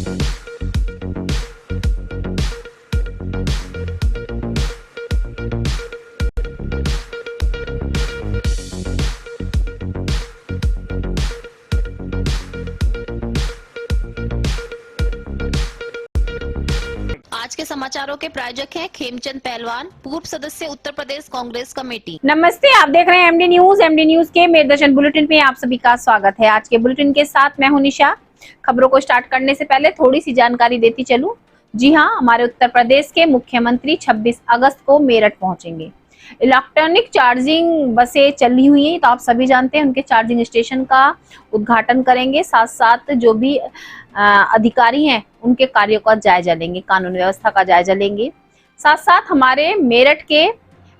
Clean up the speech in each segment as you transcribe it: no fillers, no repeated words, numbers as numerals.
आज के समाचारों के प्रायोजक हैं खेमचंद पहलवान, पूर्व सदस्य उत्तर प्रदेश कांग्रेस कमेटी। नमस्ते, आप देख रहे हैं एमडी न्यूज। एमडी न्यूज के मेरदर्शन बुलेटिन में आप सभी का स्वागत है। आज के बुलेटिन के साथ मैं हूं निशा। खबरों को स्टार्ट करने से पहले थोड़ी सी जानकारी देती चलूं। जी हां, हमारे उत्तर प्रदेश के मुख्यमंत्री 26 अगस्त को मेरठ पहुंचेंगे। इलेक्ट्रॉनिक चार्जिंग बसें चली हुई हैं, तो आप सभी जानते हैं उनके चार्जिंग स्टेशन का उद्घाटन करेंगे। साथ साथ जो भी अधिकारी हैं उनके कार्यों का जायजा लेंगे, कानून व्यवस्था का जायजा लेंगे। साथ साथ हमारे मेरठ के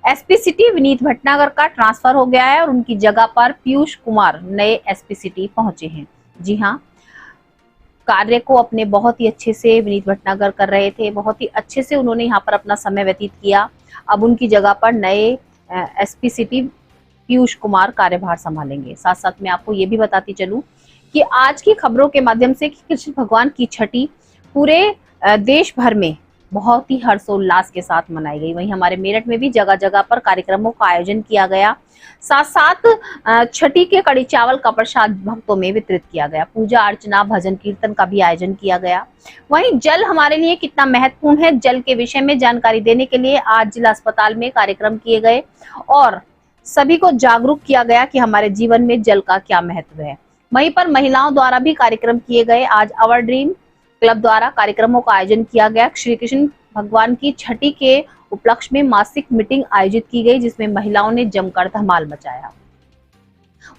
एसपी सिटी विनीत भटनागर का ट्रांसफर हो गया है और उनकी जगह पर पीयूष कुमार नए एसपी सिटी पहुंचे हैं। जी हाँ, कार्य को अपने बहुत ही अच्छे से विनीत भटनागर कर रहे थे, बहुत ही अच्छे से उन्होंने यहाँ पर अपना समय व्यतीत किया। अब उनकी जगह पर नए एसपी सिटी पीयूष कुमार कार्यभार संभालेंगे। साथ साथ मैं आपको ये भी बताती चलूं कि आज की खबरों के माध्यम से कृष्ण भगवान की छठी पूरे देश भर में बहुत ही हर्षोल्लास के साथ मनाई गई। वहीं हमारे मेरठ में भी जगह जगह पर कार्यक्रमों का आयोजन किया गया। साथ साथ छठी के कड़ी चावल का प्रसाद भक्तों में वितरित किया गया। पूजा अर्चना भजन कीर्तन का भी आयोजन किया गया। वहीं जल हमारे लिए कितना महत्वपूर्ण है, जल के विषय में जानकारी देने के लिए आज जिला अस्पताल में कार्यक्रम किए गए और सभी को जागरूक किया गया कि हमारे जीवन में जल का क्या महत्व है। वहीं पर महिलाओं द्वारा भी कार्यक्रम किए गए। आज आवर ड्रीम क्लब द्वारा कार्यक्रमों का आयोजन किया गया। श्री कृष्ण भगवान की छठी के उपलक्ष्य में मासिक मीटिंग आयोजित की गई, जिसमें महिलाओं ने जमकर धमाल मचाया।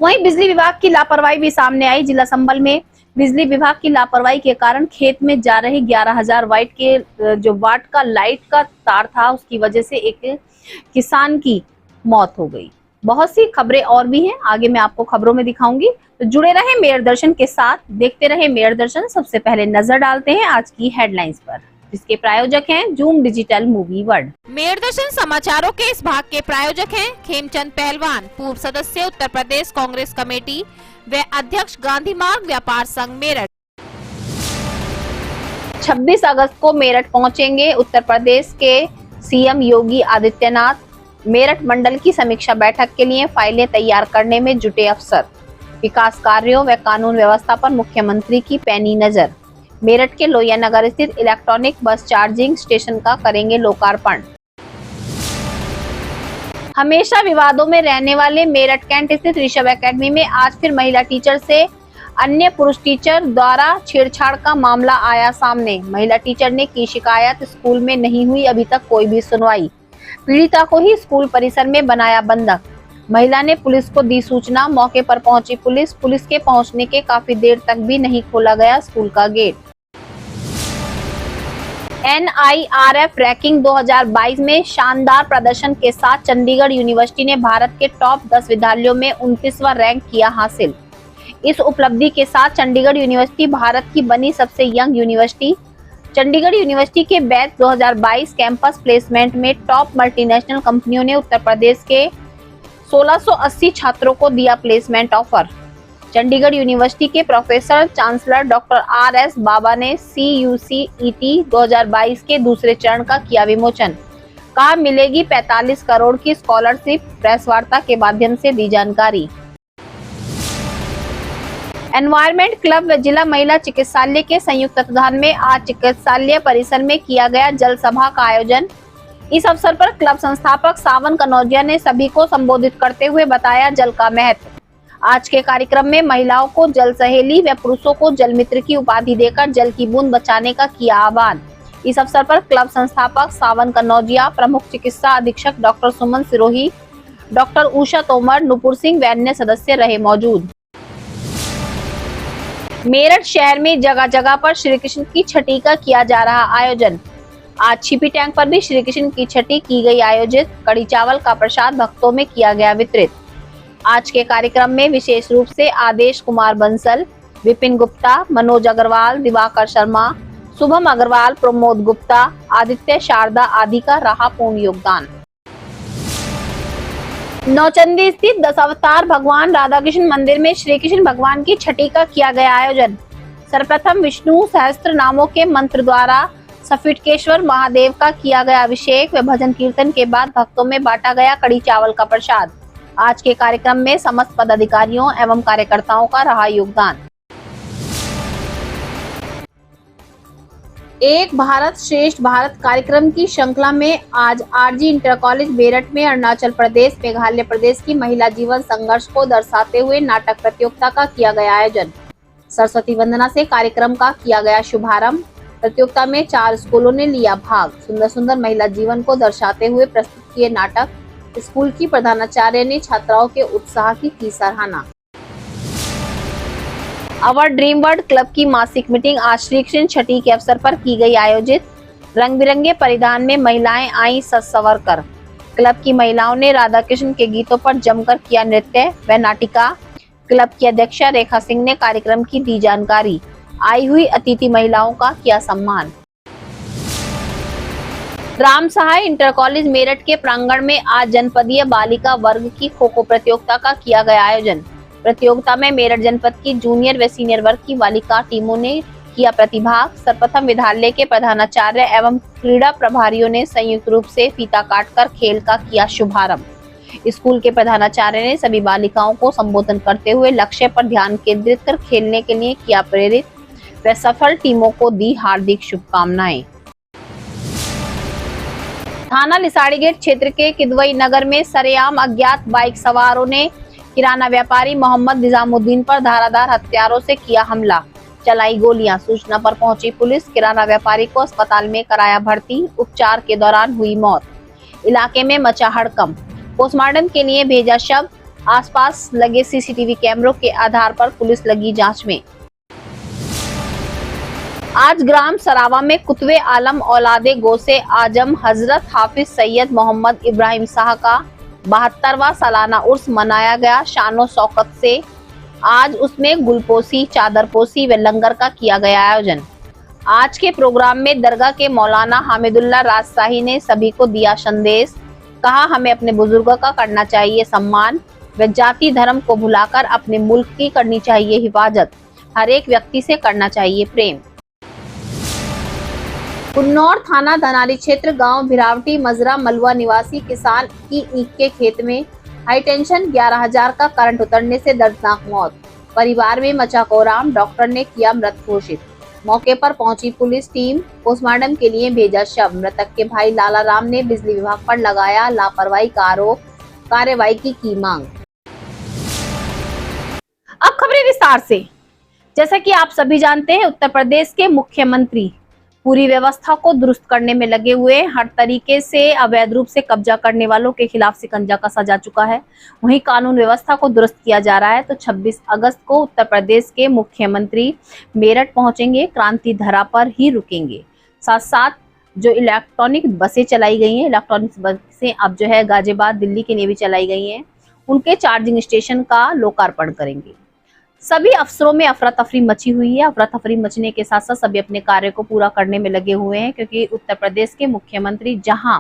वहीं बिजली विभाग की लापरवाही भी सामने आई। जिला संबल में बिजली विभाग की लापरवाही के कारण खेत में जा रहे 11,000 वाट के जो वाट का लाइट का तार था, उसकी वजह से एक किसान की मौत हो गई। बहुत सी खबरें और भी हैं, आगे मैं आपको खबरों में दिखाऊंगी, तो जुड़े रहे मेयर दर्शन के साथ, देखते रहे मेयर दर्शन। सबसे पहले नजर डालते हैं आज की हेडलाइंस पर, जिसके प्रायोजक हैं zoom digital movie world. Mayor Darshan समाचारों के इस भाग के प्रायोजक हैं खेमचंद पहलवान, पूर्व सदस्य उत्तर प्रदेश कांग्रेस कमेटी व अध्यक्ष गांधी मार्ग व्यापार संघ मेरठ। 26 अगस्त को मेरठ पहुंचेंगे उत्तर प्रदेश के सीएम योगी आदित्यनाथ। मेरठ मंडल की समीक्षा बैठक के लिए फाइलें तैयार करने में जुटे अफसर। विकास कार्यों व कानून व्यवस्था पर मुख्यमंत्री की पैनी नजर। मेरठ के लोहिया नगर स्थित इलेक्ट्रॉनिक बस चार्जिंग स्टेशन का करेंगे लोकार्पण। हमेशा विवादों में रहने वाले मेरठ कैंट स्थित ऋषभ एकेडमी में आज फिर महिला टीचर से अन्य पुरुष टीचर द्वारा छेड़छाड़ का मामला आया सामने। महिला टीचर ने की शिकायत, स्कूल में नहीं हुई अभी तक कोई भी सुनवाई। पीड़िता को ही स्कूल परिसर में बनाया बंधक। महिला ने पुलिस को दी सूचना। मौके पर पहुंची पुलिस के पहुंचने के काफी देर तक भी नहीं खोला गया स्कूल का गेट। NIRF रैंकिंग 2022 में शानदार प्रदर्शन के साथ चंडीगढ़ यूनिवर्सिटी ने भारत के टॉप 10 विद्यालयों में 29वां रैंक किया हासिल। इस उपलब्धि के साथ चंडीगढ़ यूनिवर्सिटी भारत की बनी सबसे यंग यूनिवर्सिटी। चंडीगढ़ यूनिवर्सिटी के बैच 2022 कैंपस प्लेसमेंट में टॉप मल्टीनेशनल कंपनियों ने उत्तर प्रदेश के 1680 छात्रों को दिया प्लेसमेंट ऑफर। चंडीगढ़ यूनिवर्सिटी के प्रोफेसर चांसलर डॉक्टर RS बाबा ने CUCET 2022 के दूसरे चरण का किया विमोचन। कहा मिलेगी 45 करोड़ की स्कॉलरशिप। प्रेस वार्ता के माध्यम से दी जानकारी। एनवायरमेंट क्लब व जिला महिला चिकित्सालय के संयुक्त तत्वाधान में आज चिकित्सालय परिसर में किया गया जल सभा का आयोजन। इस अवसर पर क्लब संस्थापक सावन कनौजिया ने सभी को संबोधित करते हुए बताया जल का महत्व। आज के कार्यक्रम में महिलाओं को जल सहेली व पुरुषों को जल मित्र की उपाधि देकर जल की बूंद बचाने का किया आह्वान। इस अवसर पर क्लब संस्थापक सावन कनौजिया, प्रमुख चिकित्सा अधीक्षक डॉक्टर सुमन सिरोही, डॉक्टर उषा तोमर, नुपुर सिंह व अन्य सदस्य रहे मौजूद। मेरठ शहर में जगह जगह पर श्री कृष्ण की छठी का किया जा रहा आयोजन। आज छिपी टैंक पर भी श्री कृष्ण की छठी की गई आयोजित। कड़ी चावल का प्रसाद भक्तों में किया गया वितरित। आज के कार्यक्रम में विशेष रूप से आदेश कुमार बंसल, विपिन गुप्ता, मनोज अग्रवाल, दिवाकर शर्मा, शुभम अग्रवाल, प्रमोद गुप्ता, आदित्य शारदा आदि का रहा पूर्ण योगदान। नौचंदी स्थित 10 अवतार भगवान राधा कृष्ण मंदिर में श्री कृष्ण भगवान की छठी का किया गया आयोजन। सर्वप्रथम विष्णु सहस्त्र नामों के मंत्र द्वारा सफिटकेश्वर महादेव का किया गया अभिषेक व भजन कीर्तन के बाद भक्तों में बांटा गया कड़ी चावल का प्रसाद। आज के कार्यक्रम में समस्त पदाधिकारियों एवं कार्यकर्ताओं का रहा योगदान। एक भारत श्रेष्ठ भारत कार्यक्रम की श्रृंखला में आज आरजी इंटर कॉलेज मेरठ में अरुणाचल प्रदेश मेघालय प्रदेश की महिला जीवन संघर्ष को दर्शाते हुए नाटक प्रतियोगिता का किया गया आयोजन। सरस्वती वंदना से कार्यक्रम का किया गया शुभारंभ। प्रतियोगिता में 4 स्कूलों ने लिया भाग। सुंदर सुंदर महिला जीवन को दर्शाते हुए प्रस्तुत किए नाटक। स्कूल की प्रधानाचार्य ने छात्राओं के उत्साह की सराहना। अवर ड्रीम वर्ल्ड क्लब की मासिक मीटिंग आज श्री कृष्ण छठी के अवसर पर की गई आयोजित। रंग बिरंगे परिधान में महिलाएं आई सज संवर कर। क्लब की महिलाओं ने राधा कृष्ण के गीतों पर जमकर किया नृत्य व नाटिका। क्लब की अध्यक्षा रेखा सिंह ने कार्यक्रम की दी जानकारी। आई हुई अतिथि महिलाओं का किया सम्मान। राम सहाय इंटर कॉलेज मेरठ के प्रांगण में आज जनपदीय बालिका वर्ग की खो खो प्रतियोगिता का किया गया आयोजन। प्रतियोगिता में मेरठ जनपद की जूनियर व सीनियर वर्ग की बालिका टीमों ने किया प्रतिभाग। सर्वप्रथम विद्यालय के प्रधानाचार्य एवं क्रीड़ा प्रभारियों ने संयुक्त रूप से फीता काटकर खेल का किया शुभारंभ। स्कूल के प्रधानाचार्य ने सभी बालिकाओं को संबोधन करते हुए लक्ष्य पर ध्यान केंद्रित कर खेलने के लिए किया प्रेरित व सफल टीमों को दी हार्दिक शुभकामनाएं। थाना लिसाड़ी गेट क्षेत्र के किदवई नगर में सरेआम अज्ञात बाइक सवारों ने किराना व्यापारी मोहम्मद निजामुद्दीन पर धारादार हथियारों से किया हमला, चलाई गोलियां। सूचना पर पहुंची पुलिस। किराना व्यापारी को अस्पताल में कराया भर्ती। उपचार के दौरान हुई मौत। इलाके में मचा हड़कंप। पोस्टमार्टम के लिए भेजा शव। आसपास लगे सीसीटीवी कैमरों के आधार पर पुलिस लगी जांच में। आज ग्राम सरावा में कुतवे आलम औलादे गौसे आजम हजरत हाफिज सैयद मोहम्मद इब्राहिम शाह का 72वां सालाना उर्स मनाया गया शानो शौकत से। आज उसमें गुलपोशी, चादरपोशी व लंगर का किया गया आयोजन। आज के प्रोग्राम में दरगाह के मौलाना हामिदुल्लाह राजशाही ने सभी को दिया संदेश। कहा, हमें अपने बुजुर्गों का करना चाहिए सम्मान व जाति धर्म को भुलाकर अपने मुल्क की करनी चाहिए हिफाजत। हर एक व्यक्ति से करना चाहिए प्रेम। कुन्नौर थाना धनारी क्षेत्र गांव भिरावटी मजरा मलुआ निवासी किसान की ईख के खेत में हाई टेंशन 11,000 का करंट उतरने से दर्दनाक मौत। परिवार में मचा कोहराम। डॉक्टर ने किया मृत घोषित। मौके पर पहुंची पुलिस टीम। पोस्टमार्टम के लिए भेजा शव। मृतक के भाई लाला राम ने बिजली विभाग पर लगाया लापरवाही का आरोप। कार्रवाई की मांग। अब खबरें विस्तार से। जैसा कि आप सभी जानते हैं, उत्तर प्रदेश के मुख्यमंत्री पूरी व्यवस्था को दुरुस्त करने में लगे हुए। हर तरीके से अवैध रूप से कब्जा करने वालों के खिलाफ शिकंजा कसा जा चुका है। वहीं कानून व्यवस्था को दुरुस्त किया जा रहा है। तो 26 अगस्त को उत्तर प्रदेश के मुख्यमंत्री मेरठ पहुंचेंगे। क्रांति धरा पर ही रुकेंगे। साथ साथ जो इलेक्ट्रॉनिक बसें चलाई गई हैं, इलेक्ट्रॉनिक बसें अब जो है गाजियाबाद दिल्ली के लिए भी चलाई गई हैं, उनके चार्जिंग स्टेशन का लोकार्पण करेंगे। सभी अफसरों में अफरा तफरी मची हुई है। अफरा तफरी मचने के साथ साथ सभी अपने कार्य को पूरा करने में लगे हुए हैं, क्योंकि उत्तर प्रदेश के मुख्यमंत्री जहां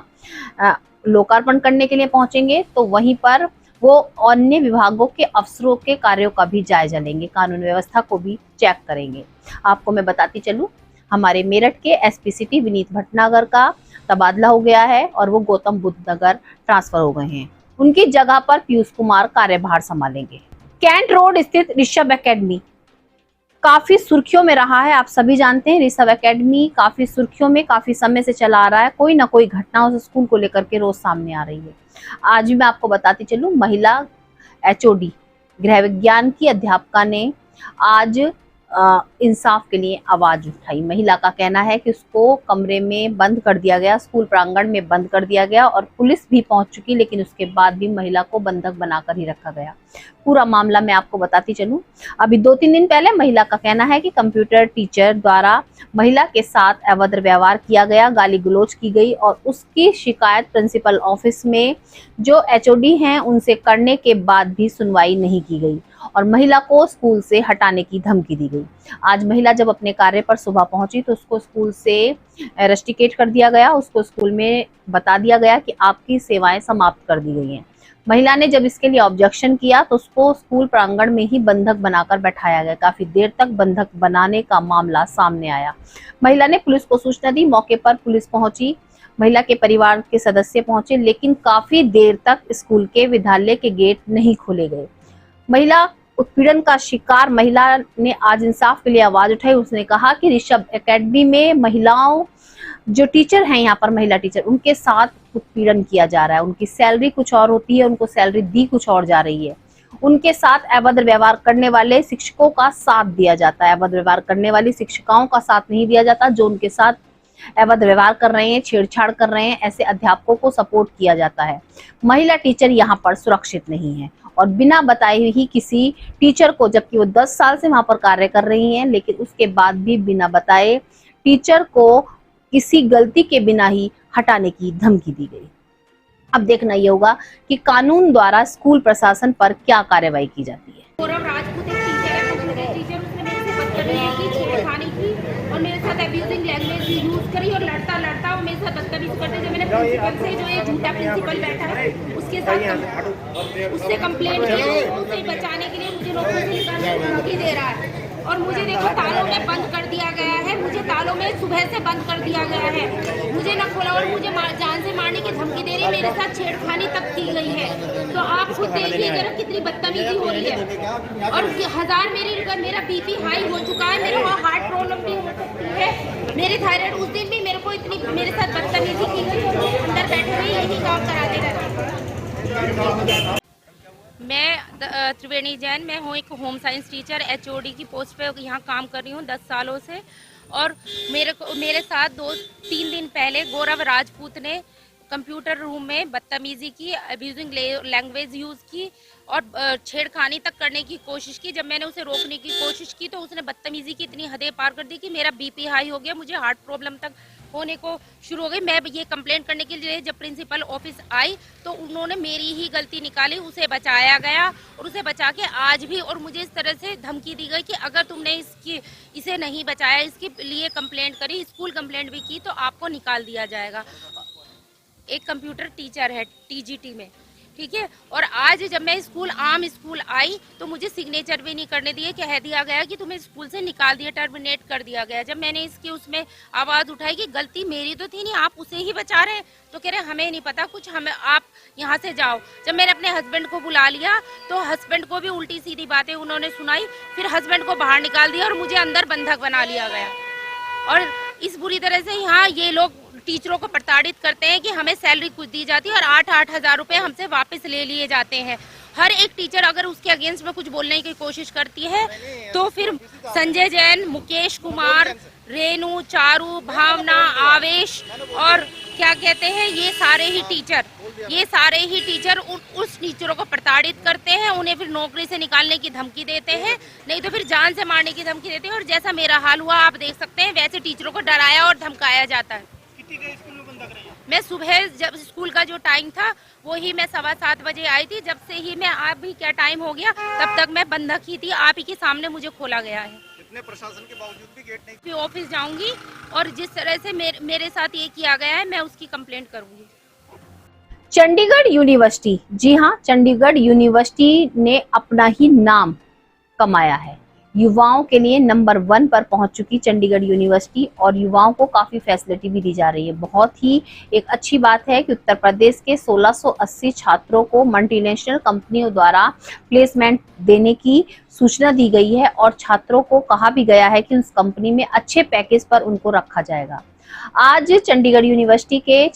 लोकार्पण करने के लिए पहुंचेंगे तो वहीं पर वो अन्य विभागों के अफसरों के कार्यों का भी जायजा लेंगे, कानून व्यवस्था को भी चेक करेंगे। आपको मैं बताती चलूं, हमारे मेरठ के एसपी सिटी विनीत भटनागर का तबादला हो गया है और वो गौतम बुद्ध नगर ट्रांसफर हो गए हैं। उनकी जगह पर पीयूष कुमार कार्यभार संभालेंगे। कैंट रोड स्थित ऋषभ एकेडमी काफी सुर्खियों में रहा है। आप सभी जानते हैं ऋषभ एकेडमी काफी सुर्खियों में काफी समय से चला आ रहा है। कोई ना कोई घटना उस स्कूल को लेकर के रोज सामने आ रही है। आज भी मैं आपको बताती चलूं, महिला एचओडी गृह विज्ञान की अध्यापिका ने आज इंसाफ के लिए आवाज उठाई। महिला का कहना है कि उसको कमरे में बंद कर दिया गया, स्कूल प्रांगण में बंद कर दिया गया और पुलिस भी पहुंच चुकी, लेकिन उसके बाद भी महिला को बंधक बनाकर ही रखा गया। पूरा मामला मैं आपको बताती चलूं, अभी 2-3 दिन पहले महिला का कहना है कि कंप्यूटर टीचर द्वारा महिला के साथ अभद्र व्यवहार किया गया, गाली गलौज की गई और उसकी शिकायत प्रिंसिपल ऑफिस में जो एचओडी हैं उनसे करने के बाद भी सुनवाई नहीं की गई और महिला को स्कूल से हटाने की धमकी दी गई। आज महिला जब अपने कार्य पर सुबह पहुंची तो उसको स्कूल से रस्टिकेट कर दिया गया, उसको स्कूल में बता दिया गया कि आपकी सेवाएं समाप्त कर दी गई हैं। महिला ने जब इसके लिए ऑब्जेक्शन किया तो उसको स्कूल प्रांगण में ही बंधक बनाकर बैठाया गया। काफी देर तक बंधक बनाने का मामला सामने आया। महिला ने पुलिस को सूचना दी। मौके पर पुलिस पहुंची, महिला के परिवार के सदस्य पहुंचे, लेकिन काफी देर तक स्कूल के विद्यालय के गेट नहीं खोले गए। महिला उत्पीड़न का शिकार महिला ने आज इंसाफ के लिए आवाज उठाई। उसने कहा कि ऋषभ एकेडमी में महिलाओं जो टीचर हैं, यहाँ पर महिला टीचर, उनके साथ उत्पीड़न किया जा रहा है। उनकी सैलरी कुछ और होती है, उनको सैलरी दी कुछ और जा रही है। उनके साथ अभद्र व्यवहार करने वाले शिक्षकों का साथ दिया जाता है, अभद्र व्यवहार करने वाली शिक्षिकाओं का साथ नहीं दिया जाता। जो उनके साथ अभद्र व्यवहार कर रहे हैं, छेड़छाड़ कर रहे हैं, ऐसे अध्यापकों को सपोर्ट किया जाता है। महिला टीचर यहाँ पर सुरक्षित नहीं है और बिना बताए ही किसी टीचर को, जबकि वो 10 साल से वहां पर कार्य कर रही हैं, लेकिन उसके बाद भी बिना बताए टीचर को किसी गलती के बिना ही हटाने की धमकी दी गई। अब देखना ये होगा कि कानून द्वारा स्कूल प्रशासन पर क्या कार्रवाई की जाती है। गौरव राजपूत एक टीचर है, टीचर उसने मेरे से बदतमीजी की, छेड़खानी की और मेरे साथ अब्यूजिंग लैंग्वेज यूज करी और लड़ता वो मेरे साथ बदतमीजी करते। जब मैंने प्रिंसिपल से, जो ये झूठा प्रिंसिपल बैठा है, उसके साथ उससे कंप्लेंट की, उसे बचाने के लिए मुझे नौकरी से निकालने की धमकी दे रहा है। और मुझे देखो तालों में बंद कर दिया गया है, मुझे तालों में सुबह से बंद कर दिया गया है, मुझे न खोला और मुझे जान से मारने की धमकी दे रही है। मेरे साथ छेड़खानी तक की गई है। तो आप खुद देखिए जरा कितनी बदतमीजी हो रही है। और 1000 मेरा बीपी हाई हो चुका है, मेरे को हार्ट प्रॉब्लम भी हो सकती है, मेरी थायराइड। उस दिन भी मेरे को इतनी मेरे साथ बदतमीजी की गई और अंदर बैठे हुए यही काम कराते रहते। मैं त्रिवेणी जैन, मैं हूँ एक होम साइंस टीचर, एचओडी की पोस्ट पे यहाँ काम कर रही हूँ 10 सालों से। और मेरे साथ 2-3 दिन पहले गौरव राजपूत ने कंप्यूटर रूम में बदतमीजी की, अब्यूजिंग लैंग्वेज यूज़ की और छेड़खानी तक करने की कोशिश की। जब मैंने उसे रोकने की कोशिश की तो उसने बदतमीजी की इतनी हदें पार कर दी कि मेरा बीपी हाई हो गया, मुझे हार्ट प्रॉब्लम तक होने को शुरू हो गई। मैं ये कंप्लेंट करने के लिए जब प्रिंसिपल ऑफिस आई तो उन्होंने मेरी ही गलती निकाली, उसे बचाया गया और उसे बचा के आज भी, और मुझे इस तरह से धमकी दी गई कि अगर तुमने इसे नहीं बचाया, इसके लिए कंप्लेंट करी, स्कूल कंप्लेंट भी की, तो आपको निकाल दिया जाएगा। एक कंप्यूटर टीचर है टीजीटी में, ठीक है। और आज जब मैं आम स्कूल आई तो मुझे सिग्नेचर भी नहीं करने दिए, कह दिया गया कि तुम्हें स्कूल से निकाल दिया, टर्मिनेट कर दिया गया। जब मैंने इसकी उसमें आवाज उठाई कि गलती मेरी तो थी नहीं, आप उसे ही बचा रहे, तो कह रहे हमें नहीं पता कुछ, हमें आप यहाँ से जाओ। जब मैंने अपने हस्बैंड को बुला लिया तो हस्बैंड को भी उल्टी सीधी बातें उन्होंने सुनाई, फिर हस्बैंड को बाहर निकाल दिया और मुझे अंदर बंधक बना लिया गया। और इस बुरी तरह से यहाँ ये लोग टीचरों को प्रताड़ित करते हैं कि हमें सैलरी कुछ दी जाती है और 8-8 हज़ार रुपए हमसे वापस ले लिए जाते हैं। हर एक टीचर अगर उसके अगेंस्ट में कुछ बोलने की कोशिश करती है तो फिर संजय जैन, मुकेश कुमार, रेनू, चारू, भावना, आवेश और क्या कहते हैं, ये सारे ही टीचर उस टीचरों को प्रताड़ित करते हैं, उन्हें फिर नौकरी से निकालने की धमकी देते हैं, नहीं तो फिर जान से मारने की धमकी देते हैं। और जैसा मेरा हाल हुआ आप देख सकते हैं, वैसे टीचरों को डराया और धमकाया जाता है। मैं सुबह जब स्कूल का जो टाइम था वो ही मैं 7:15 बजे आई थी, जब से ही मैं आप भी क्या टाइम हो गया तब तक मैं बंधक ही थी, आप ही के सामने मुझे खोला गया है। इतने प्रशासन के बावजूद भी गेट नहीं। फिर ऑफिस जाऊंगी और जिस तरह से मेरे साथ ये किया गया है मैं उसकी कंप्लेंट करूंगी। चंडीगढ़ यूनिवर्सिटी, जी हाँ, चंडीगढ़ यूनिवर्सिटी ने अपना ही नाम कमाया है। युवाओं के लिए नंबर 1 पर पहुंच चुकी चंडीगढ़ यूनिवर्सिटी और युवाओं को काफी फैसिलिटी भी दी जा रही है। बहुत ही एक अच्छी बात है कि उत्तर प्रदेश के 1680 छात्रों को मल्टीनेशनल कंपनियों द्वारा प्लेसमेंट देने की सूचना दी गई है और छात्रों को कहा भी गया है कि उस कंपनी में अच्छे पैकेज पर उनको रखा जाएगा। आज चंडीगढ़ यूनिवर्सिटी के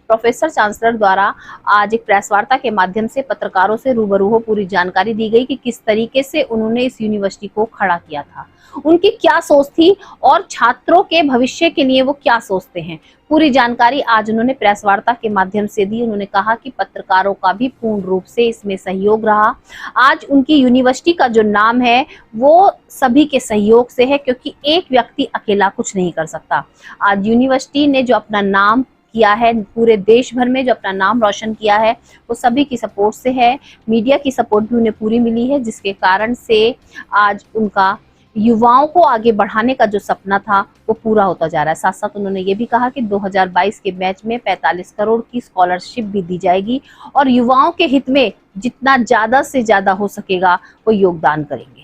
प्रोफेसर चांसलर द्वारा आज एक प्रेस वार्ता के माध्यम से पत्रकारों से रूबरू हो पूरी जानकारी दी गई कि किस तरीके से उन्होंने इस यूनिवर्सिटी को खड़ा किया था, उनकी क्या सोच थी और छात्रों के भविष्य के लिए वो क्या सोचते हैं। पूरी जानकारी आज उन्होंने प्रेस वार्ता के माध्यम से दी। उन्होंने कहा कि पत्रकारों का भी पूर्ण रूप से इसमें सहयोग रहा। आज उनकी यूनिवर्सिटी का जो नाम है वो सभी के सहयोग से है, क्योंकि एक व्यक्ति अकेला कुछ नहीं कर सकता। आज यूनिवर्सिटी ने जो अपना नाम किया है, पूरे देश भर में जो अपना नाम रोशन किया है, वो सभी की सपोर्ट से है। मीडिया की सपोर्ट भी उन्हें पूरी मिली है, जिसके कारण से आज उनका युवाओं को आगे बढ़ाने का जो सपना था वो पूरा होता जा रहा है। साथ साथ उन्होंने ये भी कहा कि 2022 के बैच में 45 करोड़ की स्कॉलरशिप भी दी जाएगी और युवाओं के हित में जितना ज्यादा से ज्यादा हो सकेगा वो योगदान करेंगे।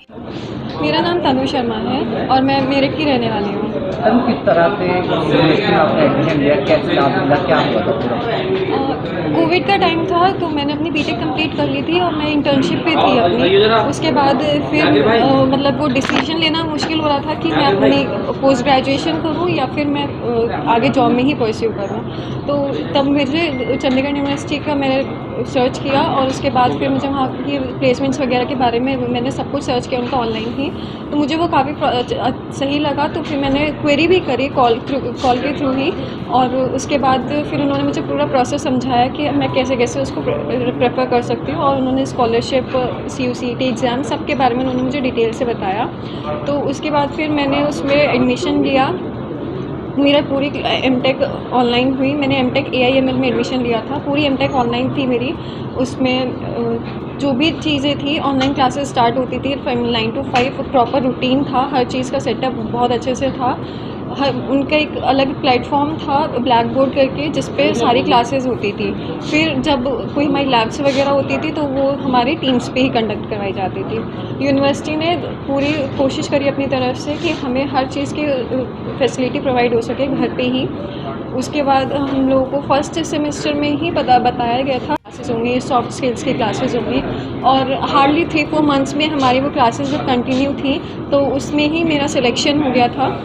मेरा नाम तनु शर्मा है और मैं मेरठ की रहने वाली हूँ। तनु, किस तरह से यूनिवर्सिटी में आपने एडमिशन लिया, कैसे जॉब मिला, क्या हुआ था पूरा? कोविड का टाइम था तो मैंने अपनी बीटेक कंप्लीट कर ली थी और मैं इंटर्नशिप पे थी अपनी। उसके बाद फिर मतलब वो डिसीजन लेना मुश्किल हो रहा था कि मैं अपनी पोस्ट ग्रेजुएशन करूँ या फिर मैं आगे जॉब में ही परस्यू करूँ। तो तब मुझे चंडीगढ़ यूनिवर्सिटी का मैंने सर्च किया और उसके बाद फिर मुझे वहाँ की प्लेसमेंट्स वगैरह के बारे में मैंने सब कुछ सर्च किया, उनका ऑनलाइन ही, तो मुझे वो काफ़ी सही लगा। तो फिर मैंने क्वेरी भी करी कॉल के थ्रू ही, और उसके बाद फिर उन्होंने मुझे पूरा प्रोसेस समझाया कि मैं कैसे कैसे उसको प्रेफर कर सकती हूँ, और उन्होंने स्कॉलरशिप, CUCET एग्ज़ाम सब के बारे में उन्होंने मुझे डिटेल से बताया। तो उसके बाद फिर मैंने उसमें एडमिशन लिया। मेरा पूरी M.Tech ऑनलाइन हुई। मैंने M.Tech AIML में एडमिशन लिया था। पूरी M.Tech ऑनलाइन थी मेरी। उसमें जो भी चीज़ें थी, ऑनलाइन क्लासेस स्टार्ट होती थी 9 to 5, प्रॉपर रूटीन था, हर चीज़ का सेटअप बहुत अच्छे से था। उनका एक अलग प्लेटफॉर्म था ब्लैक बोर्ड करके, जिस पे सारी क्लासेस होती थी। फिर जब कोई हमारी लैब्स वगैरह होती थी तो वो हमारे टीम्स पे ही कंडक्ट करवाई जाती थी। यूनिवर्सिटी ने पूरी कोशिश करी अपनी तरफ से कि हमें हर चीज़ की फैसिलिटी प्रोवाइड हो सके घर पे ही। उसके बाद हम लोगों को फर्स्ट सेमेस्टर में ही बताया गया था क्लासेस होंगी, सॉफ्ट स्किल्स की क्लासेस होंगी, और हार्डली 3-4 मंथ्स में हमारी वो क्लासेस जब कंटिन्यू थी तो उसमें ही मेरा सिलेक्शन हो गया था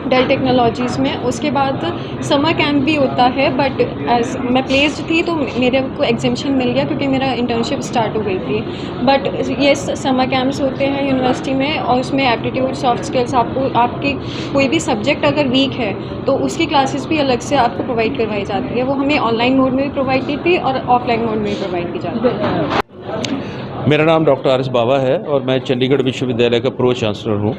डेल टेक्नोलॉजीज़ में। उसके बाद समर कैंप भी होता है, बट एज मैं प्लेस्ड थी तो मेरे को एग्जेम्पशन मिल गया क्योंकि मेरा इंटर्नशिप स्टार्ट हो गई थी। बट ये समर कैंप्स होते हैं यूनिवर्सिटी में, और उसमें एप्टीट्यूड, सॉफ्ट स्किल्स, आपकी कोई भी सब्जेक्ट अगर वीक है तो उसकी क्लासेस भी अलग से आपको प्रोवाइड करवाई जाती है। वो हमें ऑनलाइन मोड में भी प्रोवाइड की थी और ऑफलाइन मोड में भी प्रोवाइड की जाती है। मेरा नाम डॉक्टर आरिस बाबा है और मैं चंडीगढ़ विश्वविद्यालय का प्रो चांसलर हूँ।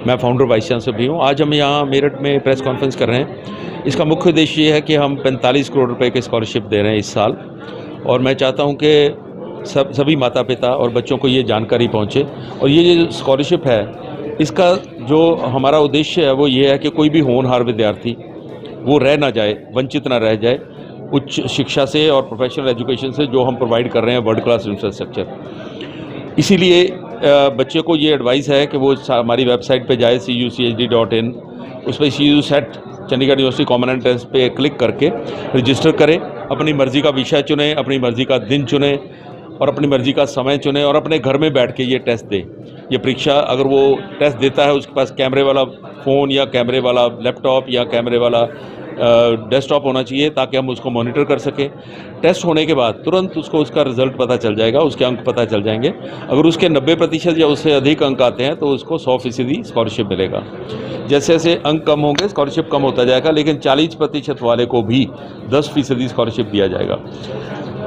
मैं फाउंडर वाइस चांसलर भी हूँ। आज हम यहाँ मेरठ में प्रेस कॉन्फ्रेंस कर रहे हैं। इसका मुख्य उद्देश्य ये है कि हम 45 करोड़ रुपए की स्कॉलरशिप दे रहे हैं इस साल, और मैं चाहता हूँ कि सभी माता पिता और बच्चों को ये जानकारी पहुँचे। और ये जो स्कॉलरशिप है, इसका जो हमारा उद्देश्य है वो ये है कि कोई भी होनहार विद्यार्थी वो रह ना जाए, वंचित ना रह जाए उच्च शिक्षा से और प्रोफेशनल एजुकेशन से जो हम प्रोवाइड कर रहे हैं वर्ल्ड क्लास इंफ्रास्ट्रक्चर। इसीलिए बच्चे को ये एडवाइस है कि वो हमारी वेबसाइट पे जाए cuchd.in, उस पर CUSET Chandigarh university common entrance पे क्लिक करके रजिस्टर करें, अपनी मर्ज़ी का विषय चुनें, अपनी मर्ज़ी का दिन चुनें और अपनी मर्ज़ी का समय चुनें, और अपने घर में बैठ के ये टेस्ट दें। ये परीक्षा अगर वो टेस्ट देता है, उसके पास कैमरे वाला फ़ोन या कैमरे वाला लैपटॉप या कैमरे वाला डेस्कटॉप होना चाहिए ताकि हम उसको मॉनिटर कर सकें। टेस्ट होने के बाद तुरंत उसको उसका रिज़ल्ट पता चल जाएगा, उसके अंक पता चल जाएंगे। अगर उसके 90% या उससे अधिक अंक आते हैं तो उसको 100% स्कॉलरशिप मिलेगा। जैसे जैसे अंक कम होंगे स्कॉलरशिप कम होता जाएगा, लेकिन 40% वाले को भी 10% स्कॉलरशिप दिया जाएगा।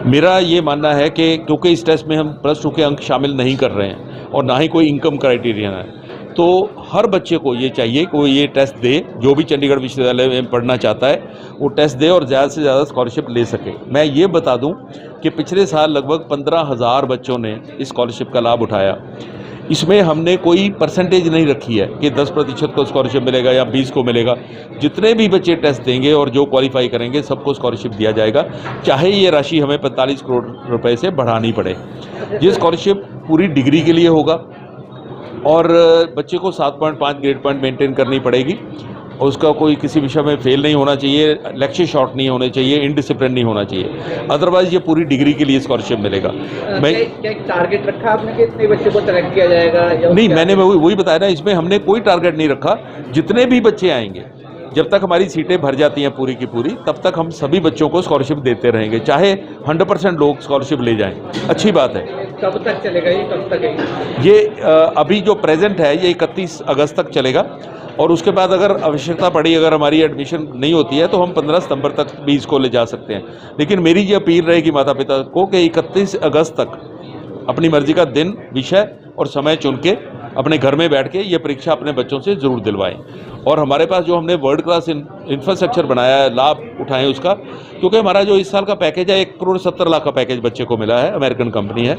मेरा ये मानना है कि क्योंकि इस टेस्ट में हम +2 के अंक शामिल नहीं कर रहे हैं और ना ही कोई इनकम क्राइटेरिया है, तो हर बच्चे को ये चाहिए कि वो ये टेस्ट दे। जो भी चंडीगढ़ विश्वविद्यालय में पढ़ना चाहता है वो टेस्ट दे और ज़्यादा से ज़्यादा स्कॉलरशिप ले सके। मैं ये बता दूं कि पिछले साल लगभग 15,000 बच्चों ने इस स्कॉलरशिप का लाभ उठाया। इसमें हमने कोई परसेंटेज नहीं रखी है कि 10% को स्कॉलरशिप मिलेगा या 20 को मिलेगा। जितने भी बच्चे टेस्ट देंगे और जो क्वालिफाई करेंगे सबको स्कॉलरशिप दिया जाएगा, चाहे ये राशि हमें 45 करोड़ रुपए से बढ़ानी पड़े। ये स्कॉलरशिप पूरी डिग्री के लिए होगा और बच्चे को 7.5 ग्रेड पॉइंट मेंटेन करनी पड़ेगी, और उसका कोई किसी विषय में फेल नहीं होना चाहिए, लेक्चर शॉर्ट नहीं होने चाहिए, इनडिसिप्लिन नहीं होना चाहिए। अदरवाइज ये पूरी डिग्री के लिए स्कॉलरशिप मिलेगा। मैं क्या टारगेट रखा आपने कि इतने बच्चे को सेलेक्ट किया जाएगा? नहीं, मैंने वही बताया ना, इसमें हमने कोई टारगेट नहीं रखा। जितने भी बच्चे आएंगे, जब तक हमारी सीटें भर जाती हैं पूरी की पूरी, तब तक हम सभी बच्चों को स्कॉलरशिप देते रहेंगे, चाहे 100% लोग स्कॉलरशिप ले जाएं। अच्छी बात है। कब तक चलेगा ये, कब तक है ये? अभी जो प्रेजेंट है ये 31 अगस्त तक चलेगा, और उसके बाद अगर आवश्यकता पड़ी, अगर हमारी एडमिशन नहीं होती है तो हम 15 सितंबर तक भी इसको ले जा सकते हैं। लेकिन मेरी ये अपील रहेगी माता पिता को कि 31 अगस्त तक अपनी मर्जी का दिन, विषय और समय चुन के अपने घर में बैठ के ये परीक्षा अपने बच्चों से ज़रूर दिलवाएं। और हमारे पास जो हमने वर्ल्ड क्लास इंफ्रास्ट्रक्चर बनाया है, लाभ उठाएं उसका, क्योंकि हमारा जो इस साल का पैकेज है 1,70,00,000 का पैकेज बच्चे को मिला है, अमेरिकन कंपनी है।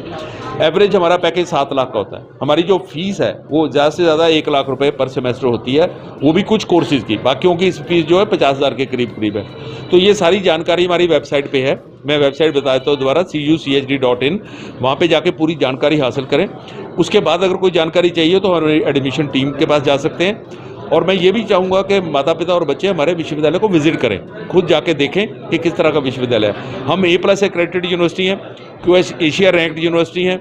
एवरेज हमारा पैकेज 7 लाख का होता है। हमारी जो फीस है वो ज़्यादा से ज़्यादा 1 लाख रुपए पर सेमेस्टर होती है, वो भी कुछ कोर्सेज़ की, बाकियों की फीस जो है 50,000 के करीब है। तो ये सारी जानकारी हमारी वेबसाइट पे है, मैं वेबसाइट बता देता हूँ दोबारा, cuchd.in, वहाँ पे जाके पूरी जानकारी हासिल करें। उसके बाद अगर कोई जानकारी चाहिए तो हमारी एडमिशन टीम के पास जा सकते हैं। और मैं ये भी चाहूँगा कि माता पिता और बच्चे हमारे विश्वविद्यालय को विजिट करें, खुद जाके देखें कि किस तरह का विश्वविद्यालय है। हम A+ एक्रेडिटेड यूनिवर्सिटी हैं, QS एशिया रैंक्ड यूनिवर्सिटी हैं,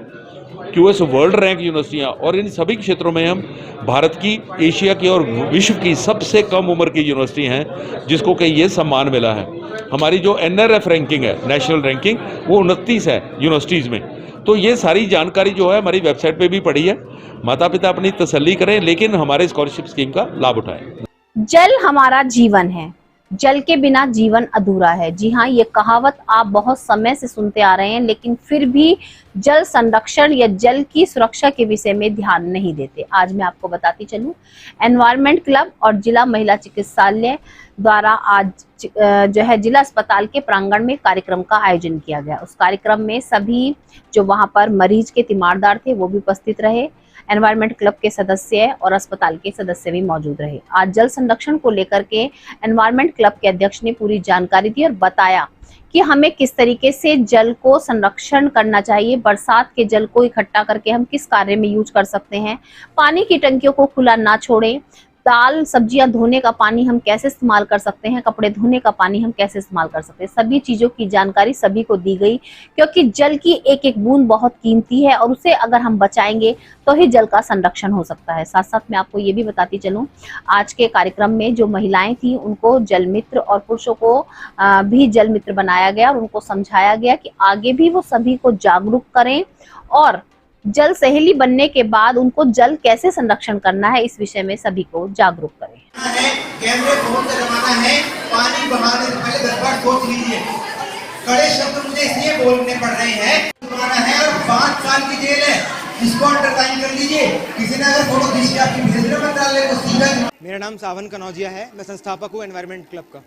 QS वर्ल्ड रैंक यूनिवर्सिटियाँ, और इन सभी क्षेत्रों में हम भारत की, एशिया की और विश्व की सबसे कम उम्र की यूनिवर्सिटी हैं जिसको कि ये सम्मान मिला है। हमारी जो NRF रैंकिंग है, नेशनल रैंकिंग, वो 29 है यूनिवर्सिटीज़ में। तो ये सारी जानकारी जो है हमारी वेबसाइट पे भी पड़ी है। माता पिता अपनी तसल्ली करें, लेकिन हमारे स्कॉलरशिप स्कीम का लाभ उठाएं। जल हमारा जीवन है, जल के बिना जीवन अधूरा है। जी हाँ, ये कहावत आप बहुत समय से सुनते आ रहे हैं, लेकिन फिर भी जल संरक्षण या जल की सुरक्षा के विषय में ध्यान नहीं देते। आज मैं आपको बताती चलूं, एनवायरमेंट क्लब और जिला महिला चिकित्सालय द्वारा आज जो है जिला अस्पताल के प्रांगण में कार्यक्रम का आयोजन किया गया। उस कार्यक्रम में सभी जो वहां पर मरीज के तीमारदार थे वो भी उपस्थित रहे। एनवायरमेंट क्लब के सदस्य और अस्पताल के सदस्य भी मौजूद रहे। आज जल संरक्षण को लेकर के एनवायरमेंट क्लब के अध्यक्ष ने पूरी जानकारी दी और बताया कि हमें किस तरीके से जल को संरक्षण करना चाहिए, बरसात के जल को इकट्ठा करके हम किस कार्य में यूज कर सकते हैं, पानी की टंकियों को खुला ना छोड़ें, दाल सब्जियां धोने का पानी हम कैसे इस्तेमाल कर सकते हैं, कपड़े धोने का पानी हम कैसे इस्तेमाल कर सकते हैं। सभी चीजों की जानकारी सभी को दी गई, क्योंकि जल की एक एक बूंद बहुत कीमती है और उसे अगर हम बचाएंगे तो ही जल का संरक्षण हो सकता है। साथ साथ मैं आपको ये भी बताती चलूं, आज के कार्यक्रम में जो महिलाएं थी उनको जल मित्र और पुरुषों को भी जल मित्र बनाया गया और उनको समझाया गया कि आगे भी वो सभी को जागरूक करें और जल सहेली बनने के बाद उनको जल कैसे संरक्षण करना है, इस विषय में सभी को जागरूक करें। कैमरे फोन का जमाना है, पानी बहाने से पहले 10 बार सोच लीजिए। कड़े शब्द मुझे इसलिए बोलने पड़ रहे हैं, जमाना है और 5 साल की जेल है, इसको अंडरलाइन कर लीजिए। किसी ने अगर फोटो खींच के आपकी भेज में डाल को सीधा। मेरा नाम सावन कनौजिया है, मैं संस्थापक हूँ एनवायरमेंट क्लब का।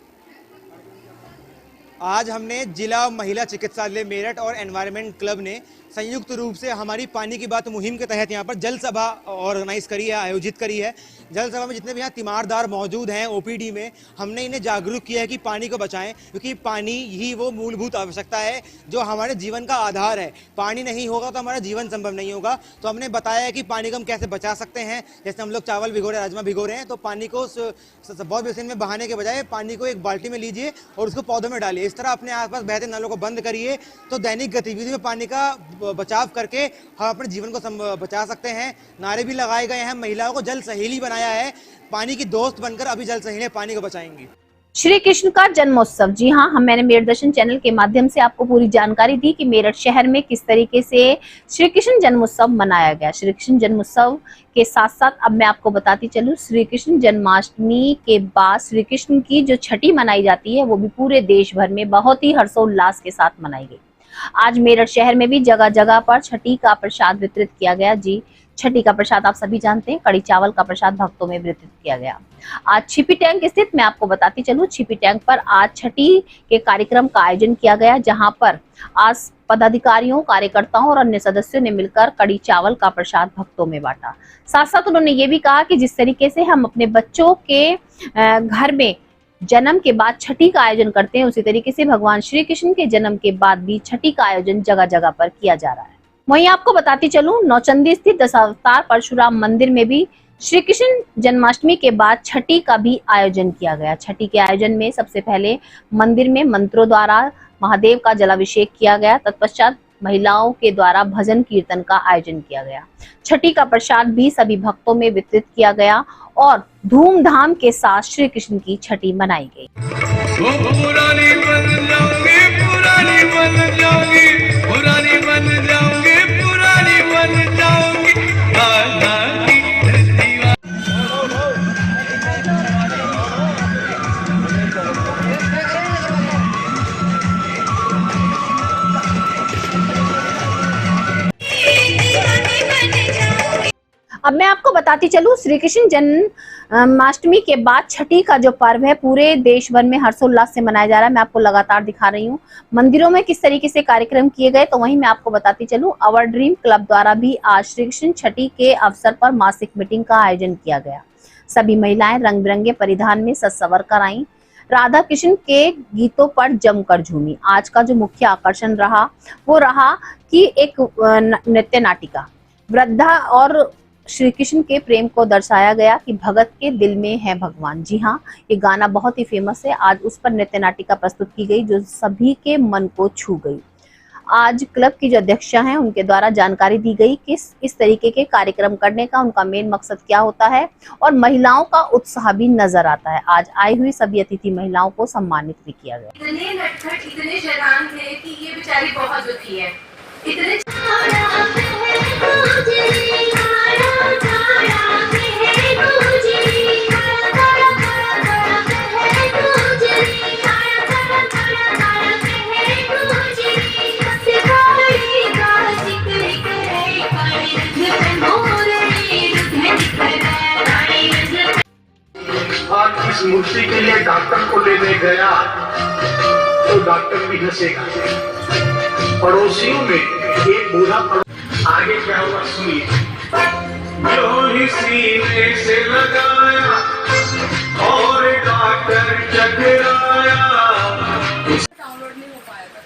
आज हमने जिला महिला चिकित्सालय मेरठ और एनवायरमेंट क्लब ने संयुक्त रूप से हमारी पानी की बात मुहिम के तहत यहाँ पर जल सभा ऑर्गेनाइज करी है, आयोजित करी है। जल सभा में जितने भी यहाँ तीमारदार मौजूद हैं ओपीडी में, हमने इन्हें जागरूक किया है कि पानी को बचाएं, क्योंकि पानी ही वो मूलभूत आवश्यकता है जो हमारे जीवन का आधार है। पानी नहीं होगा तो हमारा जीवन संभव नहीं होगा। तो हमने बताया है कि पानी को हम कैसे बचा सकते हैं। जैसे हम लोग चावल भिगो रहे हैं, राजमा भिगो रहे हैं, तो पानी को बहुत बेसिन में बहाने के बजाय पानी को एक बाल्टी में लीजिए और उसको पौधों में डालिए। इस तरह अपने आसपास बहते नलों को बंद करिए, तो दैनिक गतिविधि में पानी का बचाव करके हम अपने जीवन को बचा सकते हैं। नारे भी लगाए गए हैं, महिलाओं को जल सहेली बनाया है, पानी की दोस्त बनकर अभी जल सहेली पानी को बचाएंगी। श्री कृष्ण का जन्मोत्सव, जी हाँ, मैंने मेरठ दर्शन चैनल के माध्यम से आपको पूरी जानकारी दी कि मेरठ शहर में किस तरीके से श्री कृष्ण जन्मोत्सव मनाया गया। श्री कृष्ण जन्मोत्सव के साथ साथ अब मैं आपको बताती चलूं, श्री कृष्ण जन्माष्टमी के बाद श्री कृष्ण की जो छठी मनाई जाती है वो भी पूरे देश भर में बहुत ही हर्षोल्लास के साथ मनाई गई। आज मेरठ शहर में भी जगह जगह पर छठी का प्रसाद वितरित किया गया। जी, छठी का प्रसाद आप सभी जानते हैं, कड़ी चावल का प्रसाद भक्तों में वितरित किया गया। आज छिपी टैंक स्थित मैं आपको बताती चलूं, छिपी टैंक पर आज छठी के कार्यक्रम का आयोजन किया गया, जहां पर आज पदाधिकारियों, कार्यकर्ताओं और अन्य सदस्यों ने मिलकर कड़ी चावल का प्रसाद भक्तों में बांटा। साथ साथ उन्होंने ये भी कहा कि जिस तरीके से हम अपने बच्चों के घर में जन्म के बाद छठी का आयोजन करते हैं, उसी तरीके से भगवान श्री कृष्ण के जन्म के बाद भी छठी का आयोजन जगह जगह पर किया जा रहा है। वहीं आपको बताती चलूं, नौचंदी स्थित दशावतार परशुराम मंदिर में भी श्री कृष्ण जन्माष्टमी के बाद छठी का भी आयोजन किया गया। छठी के आयोजन में सबसे पहले मंदिर में मंत्रों द्वारा महादेव का जलाभिषेक किया गया, तत्पश्चात महिलाओं के द्वारा भजन कीर्तन का आयोजन किया गया। छठी का प्रसाद भी सभी भक्तों में वितरित किया गया और धूमधाम के साथ श्री कृष्ण की छठी मनाई गई। पुरानी बन जाओगे, पुरानी बन जाओगे, पुरानी बन जाओगे, पुरानी बन जाओगे। अब मैं आपको बताती चलूं, श्री कृष्ण जन्माष्टमी के बाद छठी का जो पर्व है पूरे देश भर में हर्षोल्लास से मनाया जा रहा है। मैं आपको लगातार दिखा रही हूँ मंदिरों में किस तरीके से कार्यक्रम किए गए। तो वहीं मैं आपको बताती चलूं, आवर ड्रीम क्लब द्वारा भी आज श्री कृष्ण छठी के अवसर पर मासिक मीटिंग का आयोजन किया गया। सभी महिलाएं रंग बिरंगे परिधान में सज संवर कर आईं, राधा कृष्ण के गीतों पर जमकर झूमी। आज का जो मुख्य आकर्षण रहा वो रहा कि एक नृत्य नाटिका वृद्धा और श्री कृष्ण के प्रेम को दर्शाया गया कि भगत के दिल में है भगवान। जी हाँ, ये गाना बहुत ही फेमस है। आज उस पर नृत्य नाटिका प्रस्तुत की गई जो सभी के मन को छू गई। आज क्लब की जो अध्यक्षा हैं उनके द्वारा जानकारी दी गई कि इस तरीके के कार्यक्रम करने का उनका मेन मकसद क्या होता है और महिलाओं का उत्साह भी नजर आता है। आज आई हुई सभी अतिथि महिलाओं को सम्मानित भी किया गया। इतने नटखट, इतने शैतान थे कि ये बेचारी बहुत दुखी है। इतने आज इस मूर्ति के लिए डॉक्टर को लेने गया तो डॉक्टर भी हंसेगा। पड़ोसियों में एक बूढ़ा आगे क्या हुआ सुनिए। जो ही सीने से लगाया और डॉक्टर चकराया। डाउनलोड नहीं हो पाया था।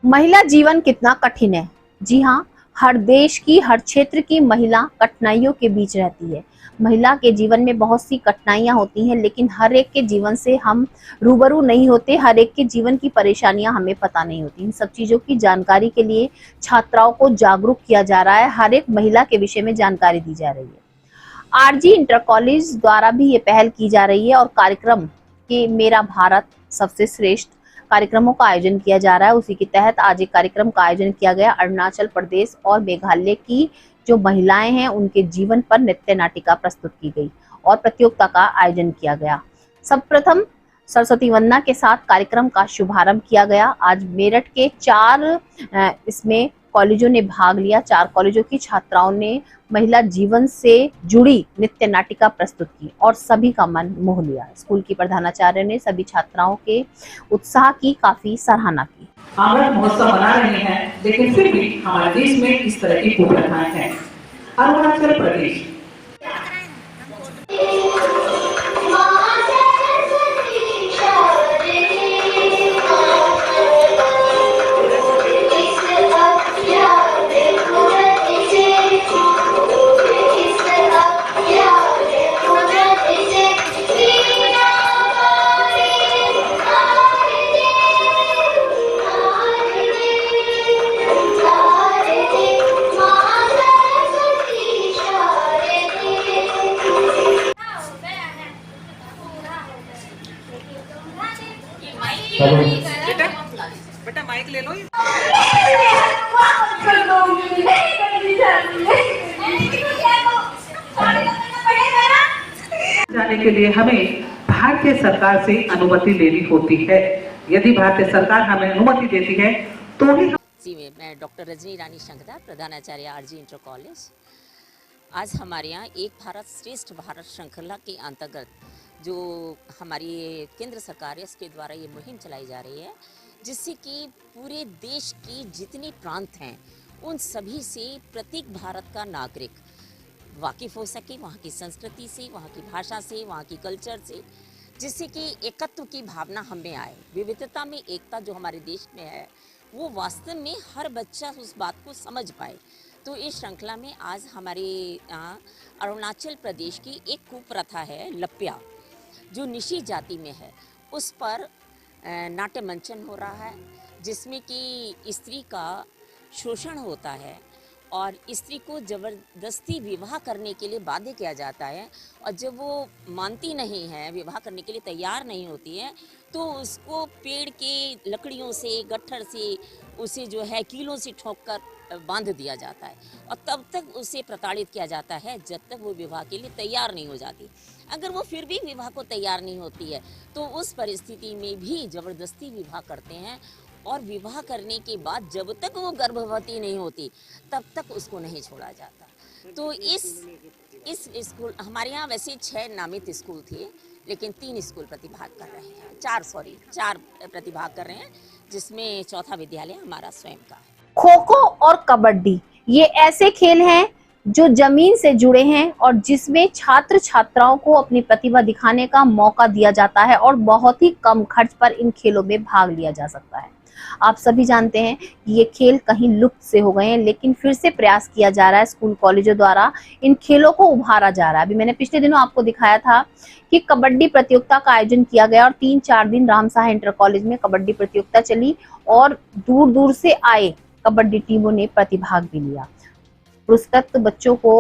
महिला जीवन कितना कठिन है। जी हाँ, हर देश की हर क्षेत्र की महिला कठिनाइयों के बीच रहती है। महिला के जीवन में बहुत सी कठिनाइयां होती हैं, लेकिन हर एक के जीवन से हम रूबरू नहीं होते। हर एक के जीवन की परेशानियां हमें पता नहीं होती। इन सब चीजों की जानकारी के लिए छात्राओं को जागरूक किया जा रहा है। हर एक महिला के विषय में जानकारी दी जा रही है। आरजी इंटर कॉलेज द्वारा भी ये पहल की जा रही है और कार्यक्रम के मेरा भारत सबसे श्रेष्ठ कार्यक्रमों का आयोजन किया जा रहा है। उसी के तहत आज एक कार्यक्रम का आयोजन किया गया। अरुणाचल प्रदेश और मेघालय की जो महिलाएं हैं उनके जीवन पर नृत्य नाटिका प्रस्तुत की गई और प्रतियोगिता का आयोजन किया गया। सर्वप्रथम सरस्वती वंदना के साथ कार्यक्रम का शुभारंभ किया गया। आज मेरठ के 4 इसमें कॉलेजों ने भाग लिया। 4 कॉलेजों की छात्राओं ने महिला जीवन से जुड़ी नृत्य नाटिका प्रस्तुत की और सभी का मन मोह लिया। स्कूल की प्रधानाचार्य ने सभी छात्राओं के उत्साह की काफी सराहना की। अमृत महोत्सव मना रहे हैं, लेकिन फिर भी हमारे देश में इस तरह की कुप्रथाएं हैं। अरुणाचल प्रदेश बेटा माइक ले लो। जाने के लिए हमें भारतीय सरकार से अनुमति लेनी होती है। यदि भारतीय सरकार हमें अनुमति देती है तो ही मैं डॉक्टर रजनी रानी शंकरदार, प्रधानाचार्य आरजी इंटर कॉलेज। आज हमारे यहाँ एक भारत श्रेष्ठ भारत श्रृंखला के अंतर्गत जो हमारी केंद्र सरकार है इसके द्वारा ये मुहिम चलाई जा रही है, जिससे कि पूरे देश की जितने प्रांत हैं उन सभी से प्रत्येक भारत का नागरिक वाकिफ़ हो सके, वहाँ की संस्कृति से, वहाँ की भाषा से, वहाँ की कल्चर से, जिससे कि एकत्व की भावना हमें आए। विविधता में एकता जो हमारे देश में है वो वास्तव में हर बच्चा उस बात को समझ पाए। तो इस श्रृंखला में आज हमारे अरुणाचल प्रदेश की एक कुप्रथा है लप्या, जो निशी जाति में है, उस पर नाट्य मंचन हो रहा है, जिसमें कि स्त्री का शोषण होता है और स्त्री को ज़बरदस्ती विवाह करने के लिए बाध्य किया जाता है। और जब वो मानती नहीं है, विवाह करने के लिए तैयार नहीं होती है, तो उसको पेड़ के लकड़ियों से, गट्ठर से उसे जो है कीलों से ठोक कर बांध दिया जाता है और तब तक उसे प्रताड़ित किया जाता है जब तक वो विवाह के लिए तैयार नहीं हो जाती। अगर वो फिर भी विवाह को तैयार नहीं होती है तो उस परिस्थिति में भी ज़बरदस्ती विवाह करते हैं और विवाह करने के बाद जब तक वो गर्भवती नहीं होती तब तक उसको नहीं छोड़ा जाता। तो इस स्कूल हमारे यहाँ वैसे 6 नामित स्कूल थे, लेकिन 3 स्कूल प्रतिभाग कर रहे हैं, 4 प्रतिभाग कर रहे हैं, जिसमें चौथा विद्यालय हमारा स्वयं का है। खो खो और कबड्डी ये ऐसे खेल हैं जो जमीन से जुड़े हैं और जिसमें छात्र छात्राओं को अपनी प्रतिभा दिखाने का मौका दिया जाता है और बहुत ही कम खर्च पर इन खेलों में भाग लिया जा सकता है। आप सभी जानते हैं कि ये खेल कहीं लुप्त से हो गए हैं, लेकिन फिर से प्रयास किया जा रहा है स्कूल कॉलेजों द्वारा, इन खेलों को उभारा जा रहा है। अभी मैंने पिछले दिनों आपको दिखाया था कि कबड्डी प्रतियोगिता का आयोजन किया गया और 3-4 दिन रामसहा इंटर कॉलेज में कबड्डी प्रतियोगिता चली और दूर दूर से आए कबड्डी टीमों ने प्रतिभाग भी लिया। पुरस्कृत बच्चों को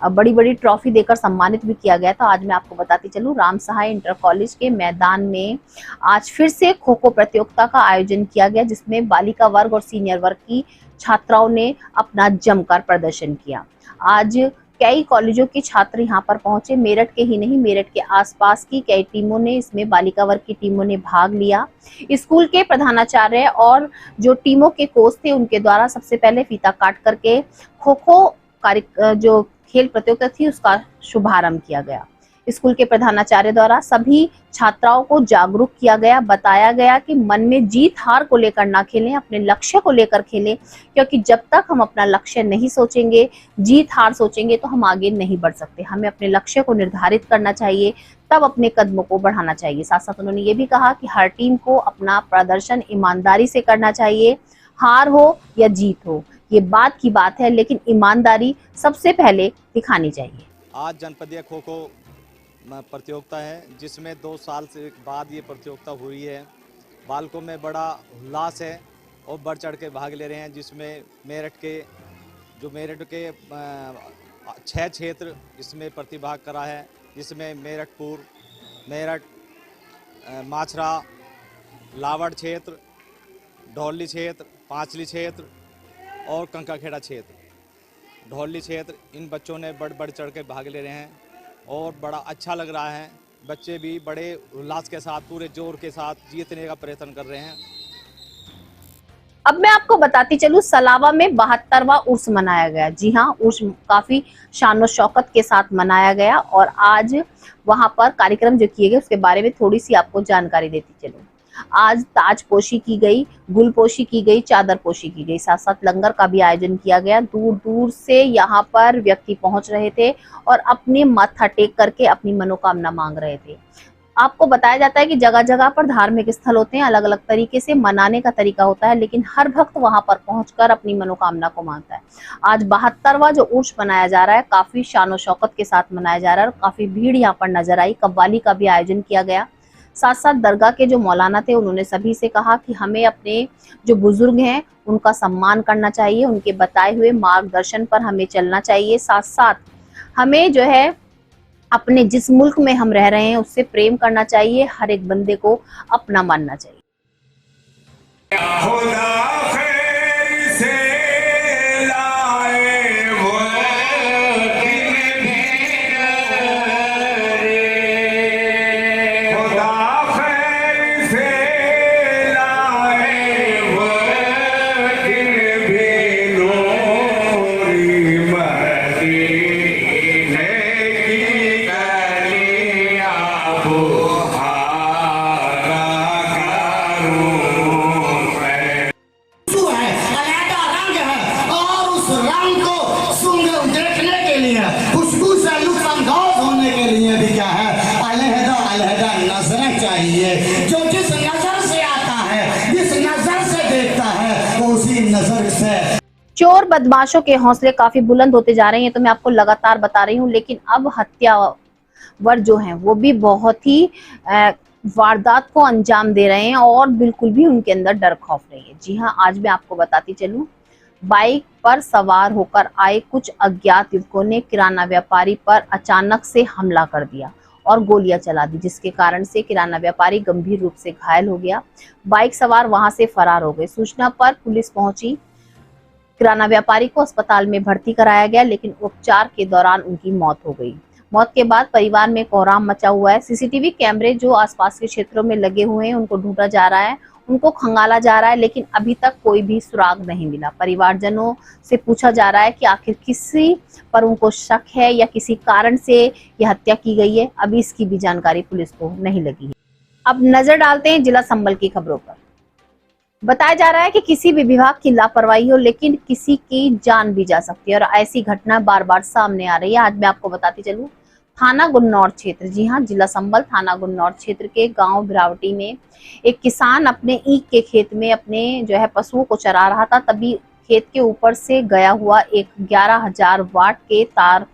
बड़ी बड़ी ट्रॉफी देकर सम्मानित भी किया गया। तो आज मैं आपको बताती चलूं, रामसहा इंटर कॉलेज के मैदान में आज फिर से खो खो प्रतियोगिता का आयोजन किया गया, जिसमें बालिका वर्ग और सीनियर वर्ग की छात्राओं ने अपना जमकर प्रदर्शन किया। आज कई कॉलेजों के छात्र यहाँ पर पहुंचे, मेरठ के ही नहीं मेरठ के आसपास की कई टीमों ने, इसमें बालिका वर्ग की टीमों ने भाग लिया। स्कूल के प्रधानाचार्य और जो टीमों के कोच थे उनके द्वारा सबसे पहले फीता काट करके खो खो जो खेल प्रतियोगिता थी उसका शुभारंभ किया गया। स्कूल के प्रधानाचार्य द्वारा सभी छात्राओं को जागरूक किया गया, बताया गया कि मन में जीत हार को लेकर ना खेलें, अपने लक्ष्य को लेकर खेलें, क्योंकि जब तक हम अपना लक्ष्य नहीं सोचेंगे, जीत हार सोचेंगे तो हम आगे नहीं बढ़ सकते। हमें अपने लक्ष्य को निर्धारित करना चाहिए, तब अपने कदमों को बढ़ाना चाहिए। साथ साथ उन्होंने ये भी कहा कि हर टीम को अपना प्रदर्शन ईमानदारी से करना चाहिए, हार हो या जीत हो ये बात की बात है, लेकिन ईमानदारी सबसे पहले दिखानी चाहिए। आज जनपदीय खो खो प्रतियोगिता है, जिसमें 2 साल से बाद ये प्रतियोगिता हुई है। बालकों में बड़ा उल्लास है और बढ़ चढ़ के भाग ले रहे हैं, जिसमें मेरठ के 6 क्षेत्र इसमें प्रतिभाग करा है, जिसमें मेरठपुर, मेरठ, माछरा, लावड़ क्षेत्र, ढौली क्षेत्र, पांचली क्षेत्र और कंकाखेड़ा क्षेत्र। ढौली क्षेत्र इन बच्चों ने बढ़ चढ़ के भाग ले रहे हैं और बड़ा अच्छा लग रहा है। बच्चे भी बड़े उल्लास के साथ, पूरे जोर के साथ जीतने का प्रयत्न कर रहे हैं। अब मैं आपको बताती चलूं, सलावा में 72वां उर्स मनाया गया। जी हाँ, उर्स काफी शान शौकत के साथ मनाया गया और आज वहां पर कार्यक्रम जो किए गए उसके बारे में थोड़ी सी आपको जानकारी देती चलूं। आज ताजपोशी की गई, गुलपोशी की गई, चादरपोशी की गई, साथ साथ लंगर का भी आयोजन किया गया। दूर दूर से यहाँ पर व्यक्ति पहुंच रहे थे और अपने माथा टेक करके अपनी मनोकामना मांग रहे थे। आपको बताया जाता है कि जगह जगह पर धार्मिक स्थल होते हैं, अलग अलग तरीके से मनाने का तरीका होता है, लेकिन हर भक्त वहां पर पहुंचकर अपनी मनोकामना को मांगता है। आज 72वां जो उर्स मनाया जा रहा है, काफी शान शौकत के साथ मनाया जा रहा है और काफी भीड़ यहाँ पर नजर आई। कव्वाली का भी आयोजन किया गया। साथ साथ दरगाह के जो मौलाना थे उन्होंने सभी से कहा कि हमें अपने जो बुजुर्ग हैं उनका सम्मान करना चाहिए, उनके बताए हुए मार्गदर्शन पर हमें चलना चाहिए। साथ साथ हमें जो है अपने जिस मुल्क में हम रह रहे हैं उससे प्रेम करना चाहिए, हर एक बंदे को अपना मानना चाहिए। जो जिस नजर से आता है, जिस नजर से देखता है, वो उसी नजर से। चोर बदमाशों के हौसले काफी बुलंद होते जा रहे हैं, तो मैं आपको लगातार बता रही हूँ, लेकिन अब हत्यावर जो हैं वो भी बहुत ही वारदात को अंजाम दे रहे हैं और बिल्कुल भी उनके अंदर डर खौफ नहीं है। जी हाँ, आज मैं आपको बताती चलूं, बाइक पर सवार होकर आए कुछ अज्ञात युवकों ने किराना व्यापारी पर अचानक से हमला कर दिया और गोलियां चला दी, जिसके कारण से किराना व्यापारी गंभीर रूप से घायल हो गया। बाइक सवार वहां से फरार हो गए। सूचना पर पुलिस पहुंची। किराना व्यापारी को अस्पताल में भर्ती कराया गया, लेकिन उपचार के दौरान उनकी मौत हो गई। मौत के बाद परिवार में कोहराम मचा हुआ है। सीसीटीवी कैमरे जो आसपास के क्षेत्रों में लगे हुए हैं उनको ढूंढा जा रहा है, उनको खंगाला जा रहा है, लेकिन अभी तक कोई भी सुराग नहीं मिला। परिवारजनों से पूछा जा रहा है कि आखिर किसी पर उनको शक है या किसी कारण से यह हत्या की गई है। अभी इसकी भी जानकारी पुलिस को नहीं लगी है। अब नजर डालते हैं जिला संबल की खबरों पर। बताया जा रहा है कि किसी भी विभाग की लापरवाही हो लेकिन किसी की जान भी जा सकती है और ऐसी घटना बार बार सामने आ रही है। आज मैं आपको बताती चलूं, थाना गुन्नौर क्षेत्र, जी हां, जिला संबल थाना गुन्नौर क्षेत्र के गांव बिरावटी में एक किसान अपने ईख के खेत में अपने जो है पशुओं को चरा रहा था। तभी खेत के ऊपर से गया हुआ एक 11,000 वाट के तार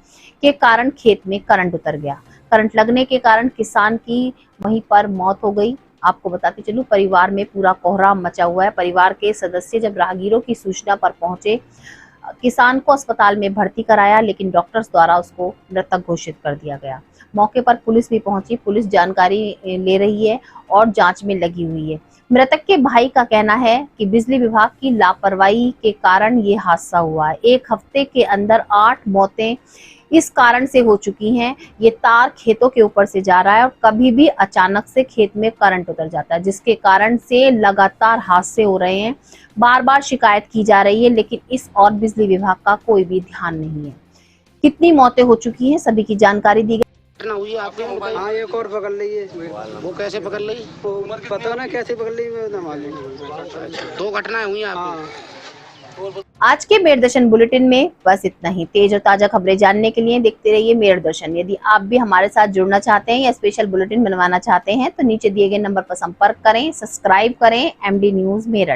के कारण खेत में करंट उतर गया। करंट लगने के कारण किसान की वहीं पर मौत हो गई। आपको बताते चलूं, परिवार में पूरा कोहराम मचा हुआ है। परिवार के सदस्य जब राहगीरों की सूचना पर पहुंचे, किसान को अस्पताल में भर्ती कराया, लेकिन डॉक्टर्स द्वारा उसको मृतक घोषित कर दिया गया। मौके पर पुलिस भी पहुंची। पुलिस जानकारी ले रही है और जांच में लगी हुई है। मृतक के भाई का कहना है कि बिजली विभाग की लापरवाही के कारण ये हादसा हुआ है। एक हफ्ते के अंदर 8 मौतें इस कारण से हो चुकी हैं। ये तार खेतों के ऊपर से जा रहा है और कभी भी अचानक से खेत में करंट उतर जाता है, जिसके कारण से लगातार हादसे हो रहे हैं। बार बार शिकायत की जा रही है, लेकिन इस और बिजली विभाग का कोई भी ध्यान नहीं है। कितनी मौतें हो चुकी हैं, सभी की जानकारी दी गई। हुई आपके? हाँ, एक और पकड़ ली है। वो कैसे पकड़ ली? पता ना कैसे पकड़ ली, मैं मालूम। 2 घटनाएं हुई आपकी। आज के मेरदर्शन बुलेटिन में बस इतना ही। तेज और ताजा खबरें जानने के लिए देखते रहिए मेरदर्शन। यदि आप भी हमारे साथ जुड़ना चाहते हैं या स्पेशल बुलेटिन बनवाना चाहते हैं तो नीचे दिए गए नंबर पर संपर्क करें, सब्सक्राइब करें। MD news Meerut.